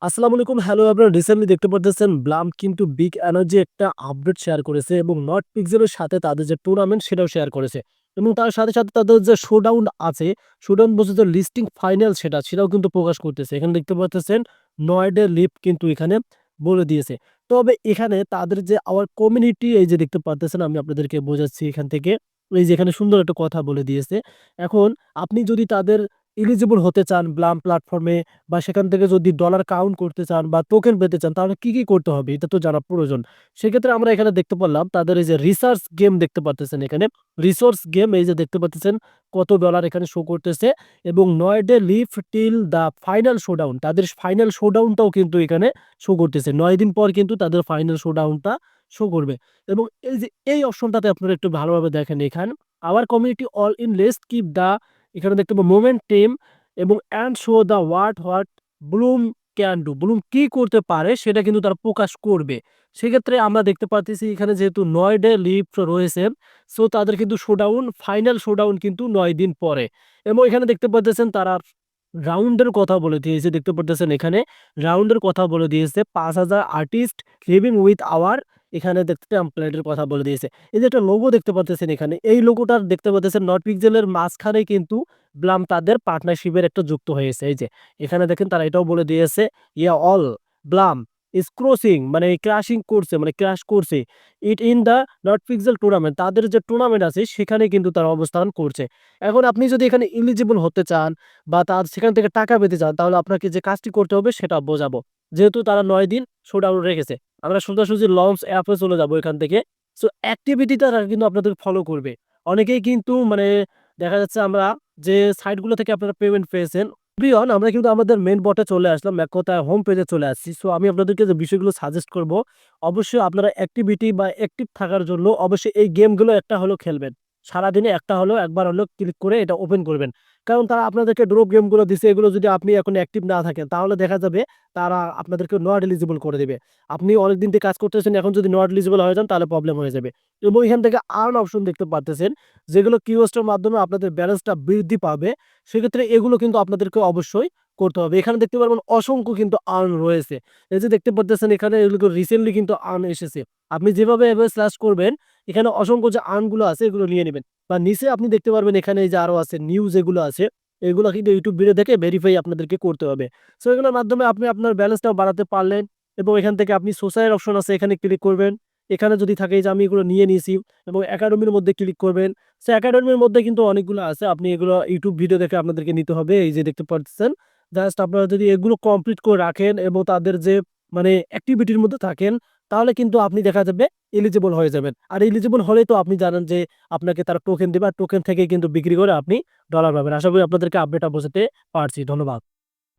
আসসালামু আলাইকুম। হ্যালো, আপনারা রিসেন্টলি দেখতে পারতেছেন ব্লাম কিন্তু বিগ এনার্জি একটা আপডেট শেয়ার করেছে এবং নট পিক্সেলের সাথে তাদের যে টুর্নামেন্ট সেটাও শেয়ার করেছে এবং তার সাথে সাথে তাদের যে শোডাউন আছে, শোডাউন বলতে যে লিস্টিং ফাইনাল সেটাও কিন্তু প্রকাশ করতেছে। এখানে দেখতে পারতেছেন নয়ডা লিভ কিন্তু এখানে বলে দিয়েছে। তবে এখানে তাদের যে আওয়ার কমিউনিটি এই যে দেখতে পারতেছেন, আমি আপনাদেরকে বোঝাচ্ছি এখান থেকে। এই যে এখানে সুন্দর একটা কথা বলে দিয়েছে। এখন আপনি যদি তাদের এলিজিবল হতে চান ব্লাম প্ল্যাটফর্মে বা সেখান থেকে যদি ডলার কাউন্ট করতে চান বা টোকেন পেতে চান, তাহলে কি করতে হবে? এটা তো জানা প্রয়োজন। সেক্ষেত্রে আমরা এখানে দেখতে পারলাম তাদের এই যে রিসার্চ গেম দেখতে পারতেছেন এখানে। রিসোর্স গেম এই যে দেখতে পারতেছেন কত ডলার এখানে শো করতেছে এবং ৯ day live till the final showdown, তাদের ফাইনাল শোডাউনটাও কিন্তু এখানে শো করতেছে। ৯ দিন পর কিন্তু তাদের ফাইনাল শোডাউনটা শো করবে এবং এই যে এই অপশনটাতে আপনারা একটু ভালোভাবে দেখেন এখানে। Our community all in let's keep the, এখানে দেখতে পাবো মোমেন্ট টিম এবং and show the what Bloom can do, Bloom কি করতে পারে সেটা কিন্তু তারা প্রকাশ করবে। সেক্ষেত্রে আমরা দেখতে পারতেছি এখানে যেহেতু ৯ ডে লিভ রয়েছে, সো তাদের কিন্তু শোডাউন ফাইনাল শোডাউন কিন্তু ৯ দিন পরে এবং এখানে দেখতে পারতেছেন তারা রাউন্ডের কথা বলে দিয়েছে। দেখতে পারতেছেন এখানে রাউন্ডের কথা বলে দিয়েছে ৫,০০০ আর্টিস্ট লিভিং উইথ আওয়ার, এখানে দেখতে টেমপ্লেটের কথা বলে দিয়েছে। এই যে একটা লোগো দেখতে পারতেছেন এখানে, এই লোগোটার দেখতে পারতেছেন নট পিক্সেলের মাঝখানে কিন্তু ব্লাম তাদের পার্টনারশিপের একটা যুক্ত হয়েছে। এই যে এখানে দেখেন তারা এটাও বলে দিয়েছে ইয়া অল ব্লাম ইজ ক্রসিং, মানে ক্রাশিং করছে, মানে ক্রাশ করছে it in the not pixel tournament, তাদের যে টুর্নামেন্ট আছে সেখানে কিন্তু তারা অবস্থান করছে। এখন আপনি যদি এখানে এলিজিবল হতে চান বা তার সেখান থেকে টাকা পেতে চান, তাহলে আপনাকে যে কাজটি করতে হবে সেটা বোঝাবো। যেহেতু তারা ৯ দিন শোডাউন রেখেছে, আমরা সোজাসুজি লঞ্চ অ্যাপে চলে যাবো এখান থেকে। সো অ্যাক্টিভিটিটা তারা কিন্তু আপনাদের ফলো করবে। অনেকেই কিন্তু মানে দেখা যাচ্ছে আমরা যে সাইটগুলো থেকে আপনারা পেমেন্ট পেয়েছেন, এভরিওয়ান আমরা কিন্তু আমাদের মেইন বটে চলে আসলাম। এক কথায় হোম পেজে চলে আসছি। সো আমি আপনাদেরকে যে বিষয়গুলো সাজেস্ট করব, অবশ্যই আপনারা অ্যাক্টিভিটি বা অ্যাক্টিভ থাকার জন্য অবশ্যই এই গেমগুলো একটা হলেও খেলবেন। সারাদিনে একটা হলেও একবার হলেও ক্লিক করে এটা ওপেন করবেন। কারণ তারা আপনাদেরকে ড্রপ গেমগুলো দিছে, এগুলো যদি আপনি এখন অ্যাক্টিভ না থাকেন তাহলে দেখা যাবে তারা আপনাদেরকে নট এলিজিবল করে দিবে। আপনি অনেকদিন থেকে কাজ করতেছেন, এখন যদি নট এলিজিবল হয়ে যান তাহলে প্রবলেম হয়ে যাবে। এবং এখান থেকে আর্ন অপশন দেখতে পারতেছেন, যেগুলো কিওস্টের মাধ্যমে আপনাদের ব্যালেন্সটা বৃদ্ধি পাবে। সেক্ষেত্রে এগুলো কিন্তু আপনাদেরকে অবশ্যই করতে হবে। এখানে দেখতে পারবেন অসংখ্য কিন্তু আর্ন রয়েছে। এই যে দেখতে পারতেছেন এখানে এগুলো রিসেন্টলি কিন্তু আর্ন এসেছে। আপনি যেভাবে এভাবে স্ল্যাশ করবেন, এখানে অসংখ্য যে আর্নগুলো আছে এগুলো নিয়ে নিবেন। বা নিচে আপনি দেখতে পারবেন এখানে এই যে আরো আছে নিউজ এগুলো আছে। এগুলা কিন্তু YouTube ভিডিও দেখে ভেরিফাই আপনাদেরকে করতে হবে। সো এগুলোর মাধ্যমে আপনি আপনার ব্যালেন্সটাও বাড়াতে পারলেন এবং এখান থেকে আপনি সোশ্যাল অপশন আছে এখানে ক্লিক করবেন। এখানে যদি থাকে যে আমি এগুলো নিয়ে নিয়েছি এবং একাডেমির মধ্যে ক্লিক করবেন। সো একাডেমির মধ্যে কিন্তু অনেকগুলো আছে। আপনি এগুলো YouTube ভিডিও দেখে আপনাদেরকে নিতে হবে। এই যে দেখতে পাচ্ছেন। জাস্ট আপনারা যদি এগুলো কমপ্লিট করে রাখেন এবং তাদের যে মানে অ্যাক্টিভিটির মধ্যে থাকেন, তাহলে কিন্তু আপনি দেখা যাবে এলিজিবল হয়ে যাবেন। আর এলিজিবল হলেই তো আপনি জানেন যে আপনাকে তারা টোকেন দিবে। আর টোকেন থেকে কিন্তু বিক্রি করে আপনি ডলার পাবেন। আশা করি আপনাদেরকে আপডেটটা বোঝাতে পারছি। ধন্যবাদ।